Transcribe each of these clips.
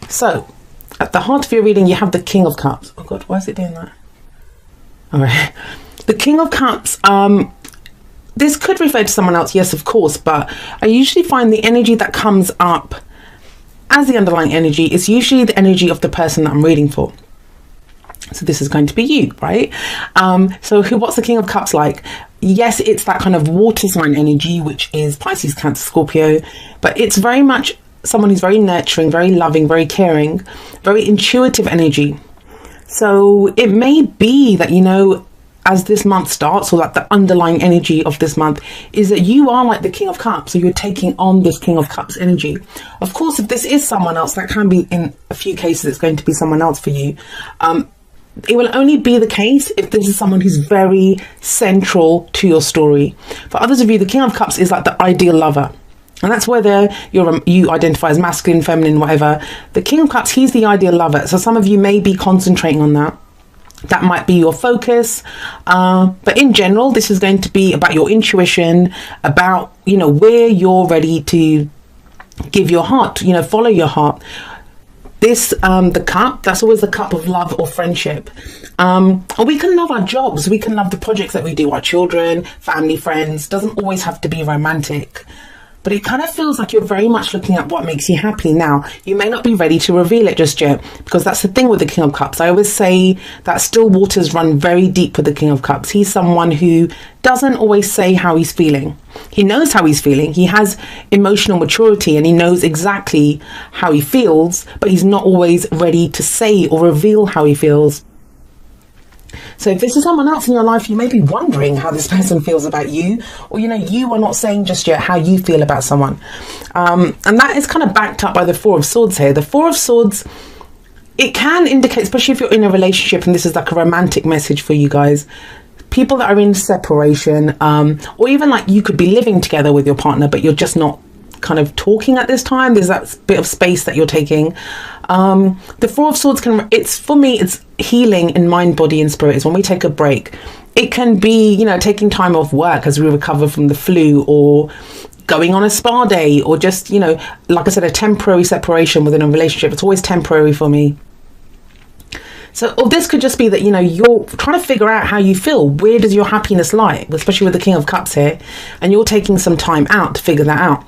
So, at the heart of your reading, you have the King of Cups. Oh God, why is it doing that? All right. The King of Cups, this could refer to someone else, yes, of course, but I usually find the energy that comes up as the underlying energy is usually the energy of the person that I'm reading for. So this is going to be you, right? What's the King of Cups like? Yes, it's that kind of water sign energy, which is Pisces, Cancer, Scorpio, but it's very much someone who's very nurturing, very loving, very caring, very intuitive energy. So it may be that, as this month starts, or like the underlying energy of this month is that you are like the King of Cups, so you're taking on this King of Cups energy. Of course, if this is someone else, that can be, in a few cases, it's going to be someone else for you. It will only be the case if this is someone who's very central to your story. For others of you, the King of Cups is like the ideal lover. And that's whether you identify as masculine, feminine, whatever. The King of Cups, he's the ideal lover. So some of you may be concentrating on that. That might be your focus. But in general, this is going to be about your intuition, about, where you're ready to give your heart, follow your heart. This, the cup, that's always the cup of love or friendship. And we can love our jobs. We can love the projects that we do, our children, family, friends. Doesn't always have to be romantic. But it kind of feels like you're very much looking at what makes you happy. Now, you may not be ready to reveal it just yet, because that's the thing with the King of Cups. I always say that still waters run very deep with the King of Cups. He's someone who doesn't always say how he's feeling. He knows how he's feeling. He has emotional maturity and he knows exactly how he feels, but he's not always ready to say or reveal how he feels. So if this is someone else in your life, you may be wondering how this person feels about you, or, you are not saying just yet how you feel about someone. And that is kind of backed up by the Four of Swords here. The Four of Swords, it can indicate, especially if you're in a relationship, and this is like a romantic message for you guys, people that are in separation, or even like you could be living together with your partner, but you're just not kind of talking at this time. There's that bit of space that you're taking. The Four of Swords for me, it's healing in mind, body and spirit. Is when we take a break. It can be, taking time off work as we recover from the flu, or going on a spa day, or just, like I said, a temporary separation within a relationship. It's always temporary for me. So, or this could just be that, you're trying to figure out how you feel. Where does your happiness lie? Especially with the King of Cups here. And you're taking some time out to figure that out.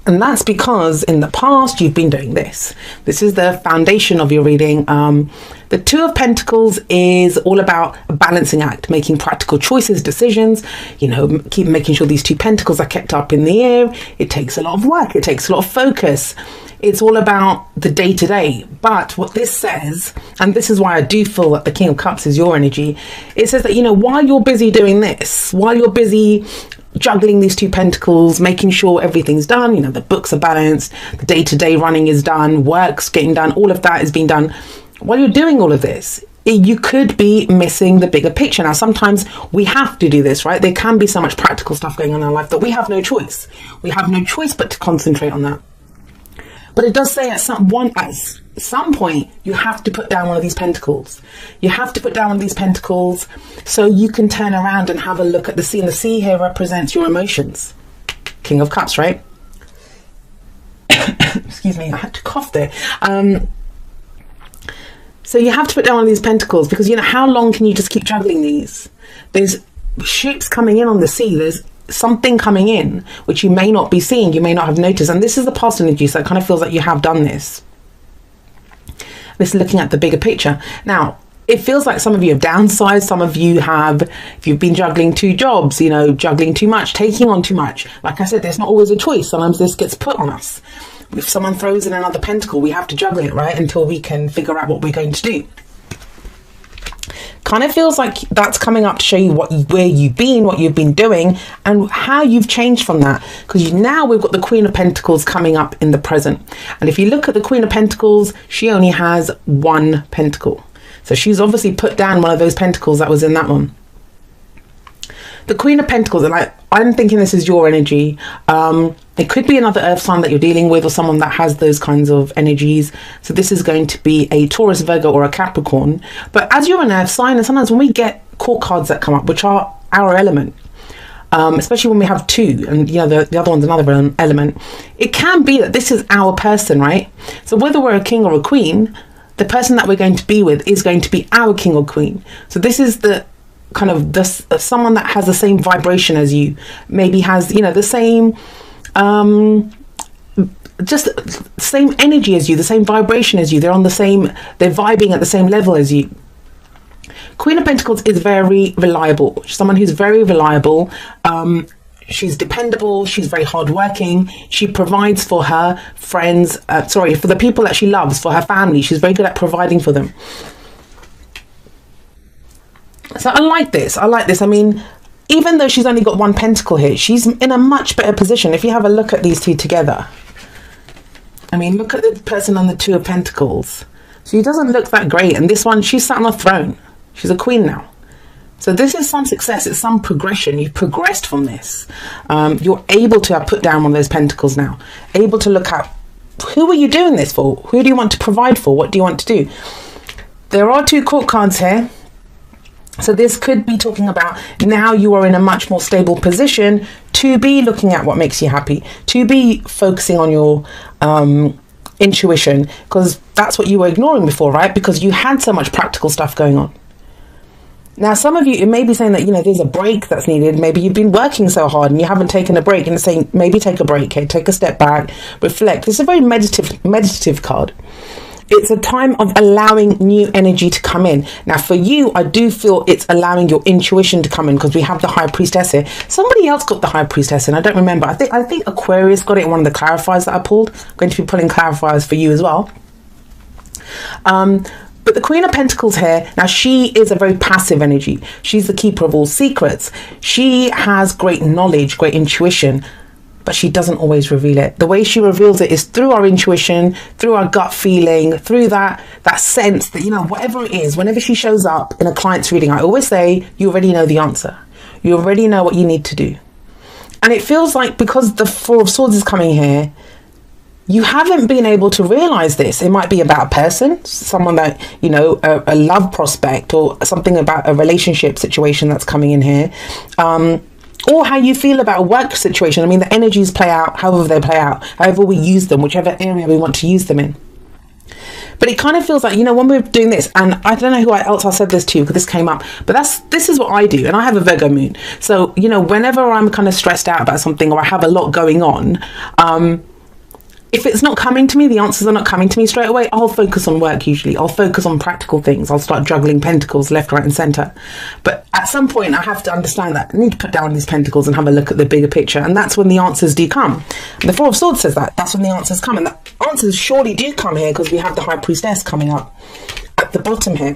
And that's because in the past, you've been doing this. This is the foundation of your reading. The Two of Pentacles is all about a balancing act, making practical choices, decisions, keep making sure these two pentacles are kept up in the air. It takes a lot of work. It takes a lot of focus. It's all about the day to day. But what this says, and this is why I do feel that the King of Cups is your energy, it says that, while you're busy doing this, while you're busy juggling these two pentacles, making sure everything's done, the books are balanced, the day-to-day running is done, work's getting done, all of that is being done. While you're doing all of this, you could be missing the bigger picture. Now, sometimes we have to do this, right? There can be so much practical stuff going on in our life that we have no choice. We have no choice but to concentrate on that. But it does say at some point, you have to put down one of these pentacles. You have to put down one of these pentacles so you can turn around and have a look at the sea. And the sea here represents your emotions. King of Cups, right? Excuse me, I had to cough there. So you have to put down one of these pentacles because, how long can you just keep juggling these? There's ships coming in on the sea. There's something coming in which you may not be seeing, you may not have noticed, and this is the past energy, so it kind of feels like you have done this. This is looking at the bigger picture. Now, it feels like some of you have downsized, some of you have, if you've been juggling two jobs, juggling too much, taking on too much. Like I said, there's not always a choice. Sometimes this gets put on us. If someone throws in another pentacle, we have to juggle it, right, until we can figure out what we're going to do. Kind of feels like that's coming up to show you where you've been, what you've been doing, and how you've changed from that. Because now we've got the Queen of Pentacles coming up in the present. And if you look at the Queen of Pentacles, she only has one pentacle. So she's obviously put down one of those pentacles that was in that one. The Queen of Pentacles, and I'm thinking this is your energy. It could be another earth sign that you're dealing with, or someone that has those kinds of energies. So this is going to be a Taurus, Virgo, or a Capricorn. But as you're an earth sign, and sometimes when we get court cards that come up, which are our element, especially when we have two, and the other one's another element. It can be that this is our person, right? So whether we're a king or a queen, the person that we're going to be with is going to be our king or queen. So this is the kind of someone that has the same vibration as you, maybe has the same just same energy as you, the same vibration as you. They're vibing at the same level as you. Queen of Pentacles is very reliable. Someone who's very reliable. She's dependable. She's very hardworking. She provides for her friends. For the people that she loves, for her family. She's very good at providing for them. So I like this. I mean, even though she's only got one pentacle here, she's in a much better position. If you have a look at these two together, I mean, look at the person on the Two of Pentacles. She doesn't look that great. And this one, she's sat on a throne. She's a queen now. So this is some success. It's some progression. You've progressed from this. You're able to have put down one of those pentacles now. Able to look at, who are you doing this for? Who do you want to provide for? What do you want to do? There are two court cards here. So this could be talking about now you are in a much more stable position to be looking at what makes you happy, to be focusing on your intuition, because that's what you were ignoring before, right? Because you had so much practical stuff going on. Now, some of you, it may be saying that, there's a break that's needed. Maybe you've been working so hard and you haven't taken a break, and it's saying maybe take a break, okay? Take a step back, reflect. It's a very meditative card. It's a time of allowing new energy to come in. Now, for you, I do feel it's allowing your intuition to come in, because we have the High Priestess here. Somebody else got the High Priestess in. I don't remember. I think Aquarius got it in one of the clarifiers that I pulled. I'm going to be pulling clarifiers for you as well. But the Queen of Pentacles here, now she is a very passive energy. She's the keeper of all secrets. She has great knowledge, great intuition, but she doesn't always reveal it. The way she reveals it is through our intuition, through our gut feeling, through that sense that, whatever it is, whenever she shows up in a client's reading, I always say, you already know the answer. You already know what you need to do. And it feels like, because the Four of Swords is coming here, you haven't been able to realize this. It might be about a person, someone that, a love prospect, or something about a relationship situation that's coming in here. Or how you feel about a work situation. I mean, the energies play out however they play out, however we use them, whichever area we want to use them in. But it kind of feels like, when we're doing this, and I don't know who else I said this to, because this came up, but this is what I do. And I have a Virgo moon. So, whenever I'm kind of stressed out about something, or I have a lot going on, if it's not coming to me, the answers are not coming to me straight away, I'll focus on work usually. I'll focus on practical things. I'll start juggling pentacles left, right and centre. But at some point, I have to understand that I need to put down these pentacles and have a look at the bigger picture. And that's when the answers do come. And the Four of Swords says that. That's when the answers come. And the answers surely do come here, because we have the High Priestess coming up at the bottom here.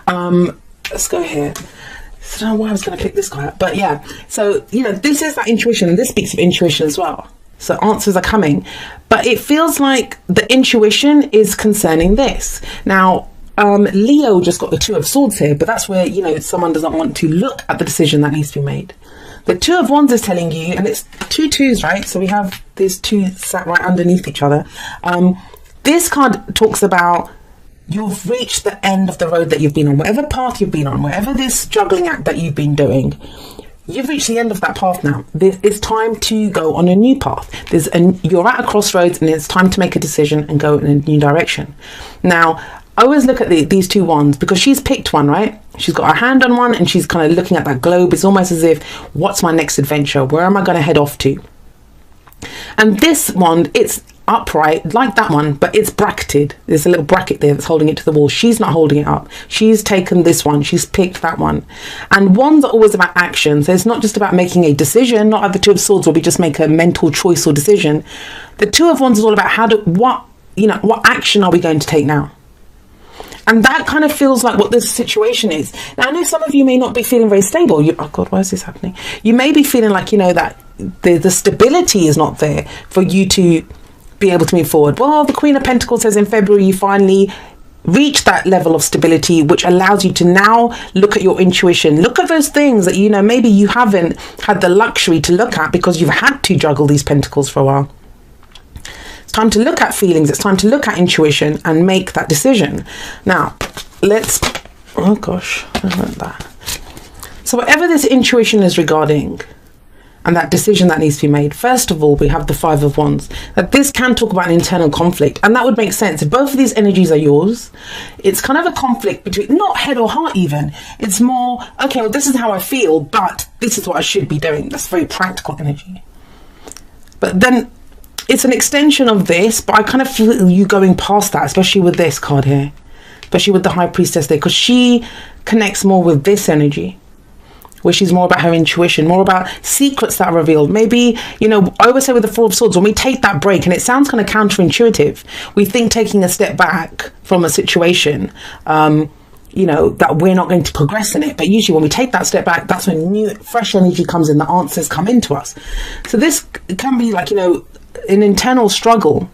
Let's go here. I don't know why I was going to pick this guy up. But yeah, so, this is that intuition. And this speaks of intuition as well. So answers are coming, but it feels like the intuition is concerning this. Now, Leo just got the Two of Swords here, but that's where, someone doesn't want to look at the decision that needs to be made. The Two of Wands is telling you, and it's two twos, right? So we have these two sat right underneath each other. This card talks about you've reached the end of the road that you've been on, whatever path you've been on, whatever this juggling act that you've been doing. You've reached the end of that path now. It's time to go on a new path. You're at a crossroads, and it's time to make a decision and go in a new direction. Now, I always look at these two wands, because she's picked one, right? She's got her hand on one, and she's kind of looking at that globe. It's almost as if, what's my next adventure? Where am I going to head off to? And this wand, it's upright like that one, but it's bracketed. There's a little bracket there that's holding it to the wall. She's not holding it up. She's taken this one. She's picked that one. And wands are always about action. So it's not just about making a decision. Not like the Two of Swords where we just make a mental choice or decision. The Two of Wands is all about what action are we going to take now? And that kind of feels like what this situation is. Now, I know some of you may not be feeling very stable. Oh God, why is this happening? You may be feeling like, that the stability is not there for you to be able to move forward. Well, the Queen of Pentacles says in February, you finally reach that level of stability, which allows you to now look at your intuition. Look at those things that, maybe you haven't had the luxury to look at because you've had to juggle these pentacles for a while. It's time to look at feelings. It's time to look at intuition and make that decision. Now, oh gosh, I like that. So whatever this intuition is regarding, and that decision that needs to be made, first of all, we have the Five of Wands. That this can talk about an internal conflict, and that would make sense. If both of these energies are yours, it's kind of a conflict between, not head or heart even. It's more, okay, well, this is how I feel, but this is what I should be doing. That's very practical energy. But then it's an extension of this, but I kind of feel you going past that, especially with this card here, especially with the High Priestess there, because she connects more with this energy, which is more about her intuition, more about secrets that are revealed. Maybe, you know, I always say with the Four of Swords, when we take that break, and it sounds kind of counterintuitive, we think taking a step back from a situation, you know, that we're not going to progress in it. But usually when we take that step back, that's when new, fresh energy comes in, the answers come into us. So this can be like, you know, an internal struggle.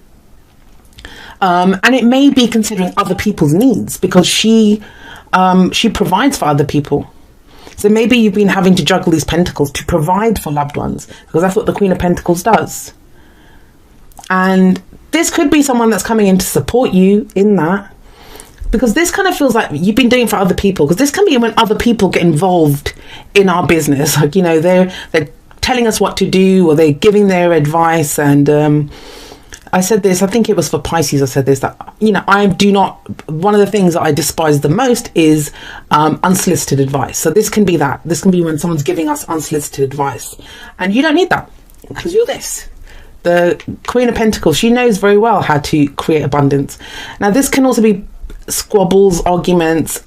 And it may be considering other people's needs, because she provides for other people. So maybe you've been having to juggle these pentacles to provide for loved ones, because that's what the Queen of Pentacles does. And this could be someone that's coming in to support you in that, because this kind of feels like you've been doing for other people, because this can be when other people get involved in our business. Like, you know, they're telling us what to do, or they're giving their advice. And I said this, I think it was for Pisces, I said this, that, you know, one of the things that I despise the most is unsolicited advice. So this can be that. This can be when someone's giving us unsolicited advice. And you don't need that, because you're this. The Queen of Pentacles, she knows very well how to create abundance. Now, this can also be squabbles, arguments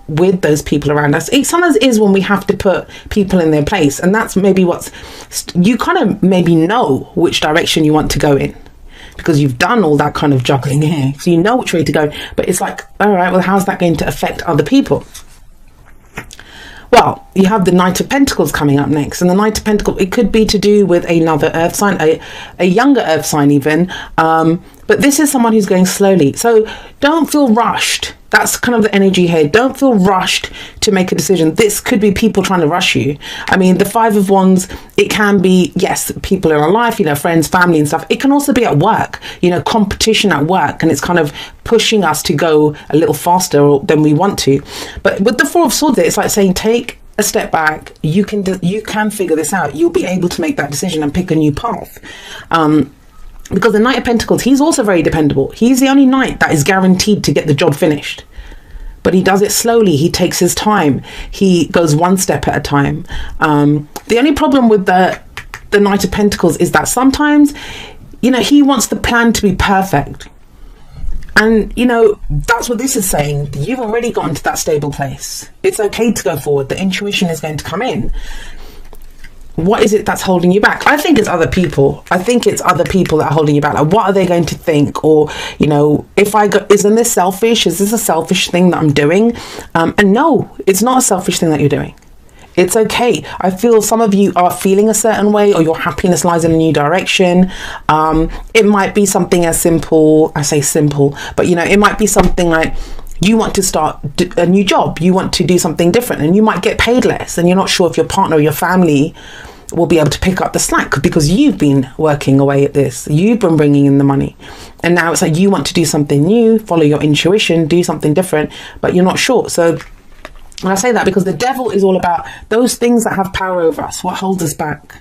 with those people around us. It sometimes is when we have to put people in their place. And that's maybe you kind of maybe know which direction you want to go in, because you've done all that kind of juggling here, so you know which way to go. But it's like, all right, well, how's that going to affect other people? Well, you have the Knight of Pentacles coming up next, and the Knight of Pentacles, it could be to do with another earth sign, a younger earth sign even, but this is someone who's going slowly. So don't feel rushed. That's kind of the energy here. Don't feel rushed to make a decision. This could be people trying to rush you. I mean, the Five of Wands, it can be, yes, people in our life, you know, friends, family and stuff. It can also be at work, you know, competition at work, and it's kind of pushing us to go a little faster than we want to. But with the Four of Swords, it's like saying, take a step back. You can figure this out. You'll be able to make that decision and pick a new path. Because the Knight of Pentacles, he's also very dependable. He's the only knight that is guaranteed to get the job finished. But he does it slowly. He takes his time. He goes one step at a time. The only problem with the Knight of Pentacles is that sometimes, you know, he wants the plan to be perfect. And, you know, that's what this is saying. You've already gotten to that stable place. It's okay to go forward. The intuition is going to come in. What is it that's holding you back? I think it's other people. I think it's other people that are holding you back. Like, what are they going to think? Or, you know, isn't this selfish? Is this a selfish thing that I'm doing? And no, it's not a selfish thing that you're doing. It's okay. I feel some of you are feeling a certain way, or your happiness lies in a new direction. It might be something as simple, I say simple, but, you know, it might be something like, you want to start a new job, you want to do something different, and you might get paid less, and you're not sure if your partner or your family will be able to pick up the slack, because you've been working away at this, you've been bringing in the money, and now it's like you want to do something new, follow your intuition, do something different, but you're not sure. So I say that because the devil is all about those things that have power over us, what holds us back.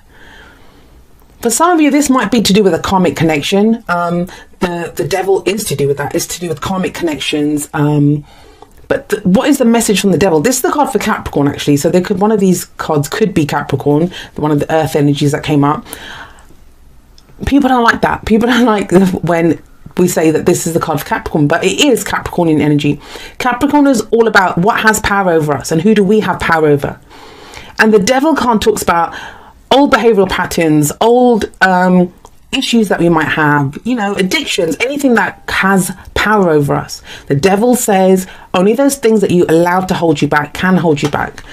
For some of you, this might be to do with a karmic connection. The devil is to do with that. It's to do with karmic connections. But what is the message from the devil? This is the card for Capricorn, actually. So one of these cards could be Capricorn, one of the earth energies that came up. People don't like that. People don't like when we say that this is the card for Capricorn, but it is Capricornian energy. Capricorn is all about what has power over us and who do we have power over. And the devil card talks about old behavioral patterns, old issues that we might have, you know, addictions, anything that has power over us. The devil says only those things that you allowed to hold you back can hold you back.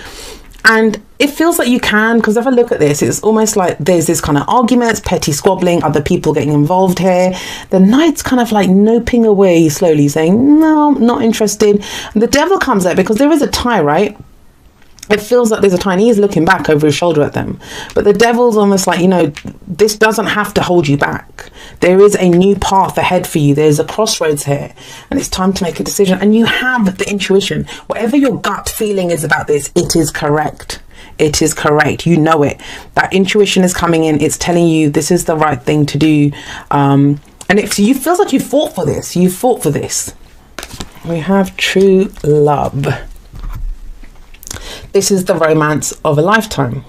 And it feels like you can, because if I look at this, it's almost like there's this kind of arguments, petty squabbling, other people getting involved here. The knight's kind of like noping away slowly, saying, no, not interested. And the devil comes out because there is a tie, right? It feels like there's a tie, and he's looking back over his shoulder at them. But the devil's almost like, you know, this doesn't have to hold you back. There is a new path ahead for you. There's a crossroads here, and it's time to make a decision. And you have the intuition. Whatever your gut feeling is about this, it is correct. It is correct. You know it. That intuition is coming in. It's telling you this is the right thing to do. And if you feels like you fought for this, you fought for this. We have true love. This is the romance of a lifetime.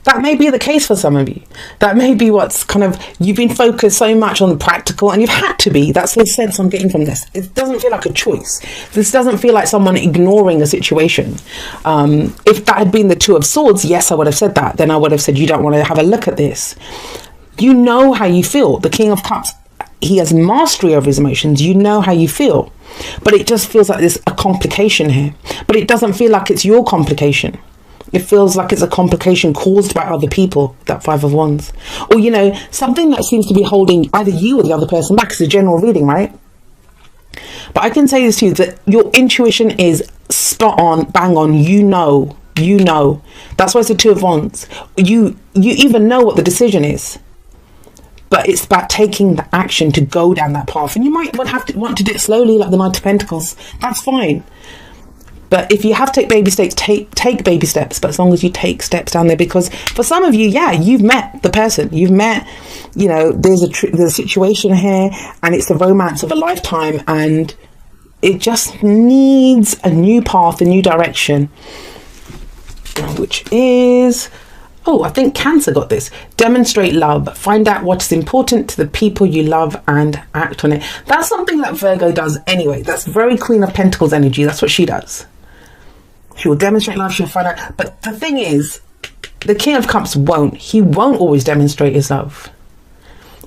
That may be the case for some of you. That may be what's kind of, you've been focused so much on the practical, and you've had to be. That's the sense I'm getting from this. It doesn't feel like a choice. This doesn't feel like someone ignoring a situation. If that had been the Two of Swords, yes, I would have said that. Then I would have said, you don't want to have a look at this. You know how you feel. The King of Cups, he has mastery over his emotions. You know how you feel. But it just feels like there's a complication here. But it doesn't feel like it's your complication. It feels like it's a complication caused by other people, that Five of Wands. Or, you know, something that seems to be holding either you or the other person back. It's a general reading, right? But I can say this to you, that your intuition is spot on, bang on. You know. That's why it's the Two of Wands. You even know what the decision is. But it's about taking the action to go down that path. And you might want to do it slowly, like the Knight of Pentacles. That's fine. But if you have to take baby steps, take baby steps. But as long as you take steps down there, because for some of you, yeah, you've met the person. You've met, you know, there's a situation here, and it's the romance of a lifetime, and it just needs a new path, a new direction, which is, oh, I think Cancer got this. Demonstrate love. Find out what's important to the people you love and act on it. That's something that Virgo does anyway. That's very Queen of Pentacles energy. That's what she does. She will demonstrate love. She'll find out. But the thing is, the King of Cups won't. He won't always demonstrate his love.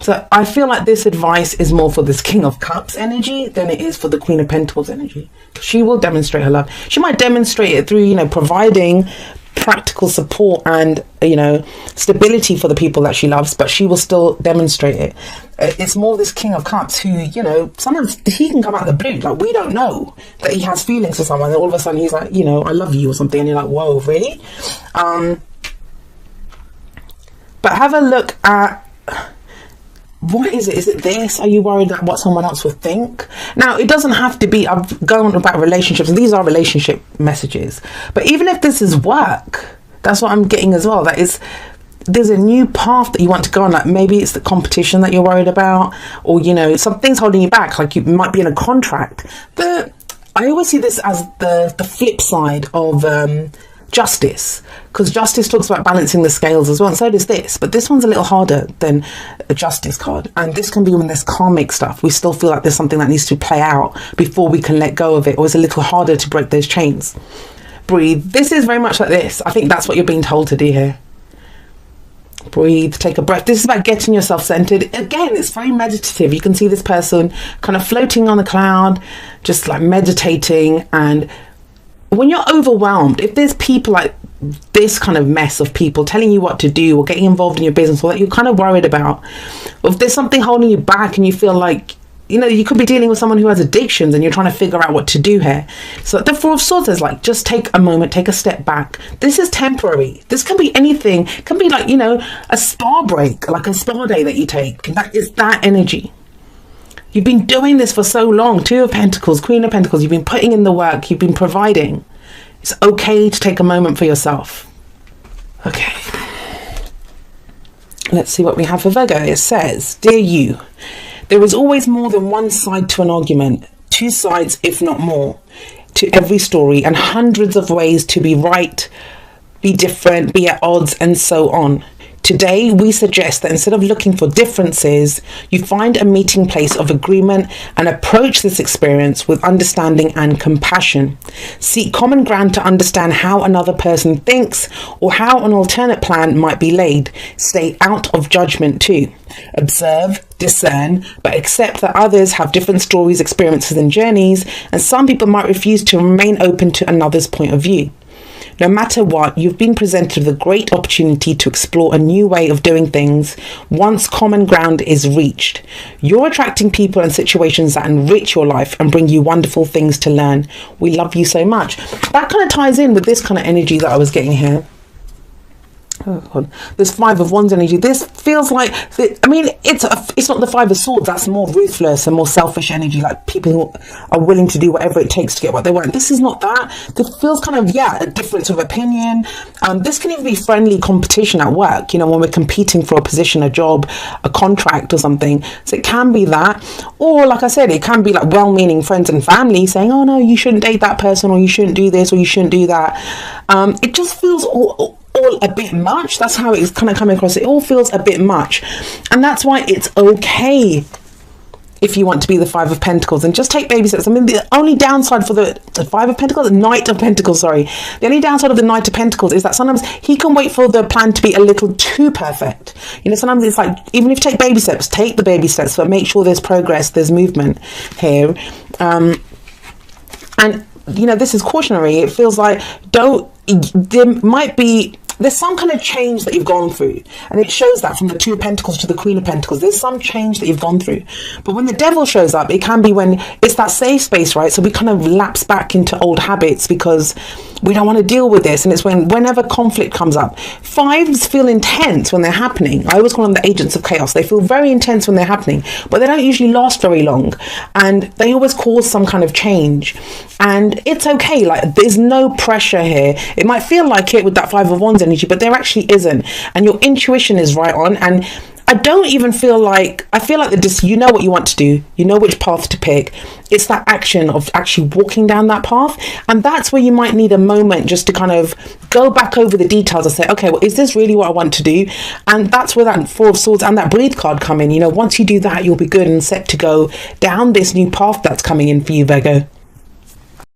So I feel like this advice is more for this King of Cups energy than it is for the Queen of Pentacles energy. She will demonstrate her love. She might demonstrate it through, you know, providing practical support and, you know, stability for the people that she loves, but she will still demonstrate it. It's more this King of Cups who, you know, sometimes he can come out of the blue. Like, we don't know that he has feelings for someone, and all of a sudden he's like, you know, I love you or something, and you're like, whoa, really? But have a look at, what is it? Is it this? Are you worried that what someone else will think? Now, it doesn't have to be, I'm going about relationships, and these are relationship messages. But even if this is work, that's what I'm getting as well. That is, there's a new path that you want to go on. Like, maybe it's the competition that you're worried about, or, you know, something's holding you back. Like, you might be in a contract. But I always see this as the flip side of justice, because justice talks about balancing the scales as well, and so does this, but this one's a little harder than a justice card. And this can be when there's karmic stuff. We still feel like there's something that needs to play out before we can let go of it, or it's a little harder to break those chains. Breathe. This is very much like this. I think that's what you're being told to do here. Breathe, take a breath. This is about getting yourself centered. Again, it's very meditative. You can see this person kind of floating on the cloud, just like meditating. And when you're overwhelmed, if there's people like this kind of mess of people telling you what to do or getting involved in your business, or that you're kind of worried about, or if there's something holding you back and you feel like, you know, you could be dealing with someone who has addictions and you're trying to figure out what to do here. So the Four of Swords is like, just take a moment, take a step back. This is temporary. This can be anything. It can be like, you know, a spa break, like a spa day that you take. That is that energy. You've been doing this for so long. Two of Pentacles, Queen of Pentacles. You've been putting in the work. You've been providing. It's okay to take a moment for yourself. Okay. Let's see what we have for Virgo. It says, dear you, there is always more than one side to an argument. Two sides, if not more, to every story, and hundreds of ways to be right, be different, be at odds, and so on. Today, we suggest that instead of looking for differences, you find a meeting place of agreement and approach this experience with understanding and compassion. Seek common ground to understand how another person thinks or how an alternate plan might be laid. Stay out of judgment too. Observe, discern, but accept that others have different stories, experiences, and journeys, and some people might refuse to remain open to another's point of view. No matter what, you've been presented with a great opportunity to explore a new way of doing things once common ground is reached. You're attracting people and situations that enrich your life and bring you wonderful things to learn. We love you so much. That kind of ties in with this kind of energy that I was getting here. Oh God. This Five of Wands energy. This feels like, I mean, it's not the Five of Swords. That's more ruthless and more selfish energy. Like people who are willing to do whatever it takes to get what they want. This is not that. This feels kind of, a difference of opinion. This can even be friendly competition at work. You know, when we're competing for a position, a job, a contract or something. So it can be that. Or like I said, it can be like well-meaning friends and family saying, oh no, you shouldn't date that person, or you shouldn't do this, or you shouldn't do that. It just feels all a bit much. That's how it's kind of coming across. It all feels a bit much, and that's why it's okay if you want to be the Five of Pentacles and just take baby steps. I mean, the only downside for the Five of Pentacles, the Knight of Pentacles, sorry, the only downside of the Knight of Pentacles is that sometimes he can wait for the plan to be a little too perfect. You know, sometimes it's like, even if you take baby steps, take the baby steps, but make sure there's progress, there's movement here. And you know, this is cautionary. It feels like there's some kind of change that you've gone through, and it shows that from the Two of Pentacles to the Queen of Pentacles. There's some change that you've gone through, but when the Devil shows up, it can be when it's that safe space, right? So we kind of lapse back into old habits because we don't want to deal with this, and it's whenever conflict comes up. Fives feel intense when they're happening. I always call them the agents of chaos. They feel very intense when they're happening, but they don't usually last very long, and they always cause some kind of change. And it's okay. Like, there's no pressure here. It might feel like it with that Five of Wands energy, but there actually isn't. And your intuition is right on. And I don't even feel like, I feel like you know what you want to do. You know which path to pick. It's that action of actually walking down that path. And that's where you might need a moment just to kind of go back over the details and say, okay, well, is this really what I want to do? And that's where that Four of Swords and that Breathe card come in. You know, once you do that, you'll be good and set to go down this new path that's coming in for you, Virgo.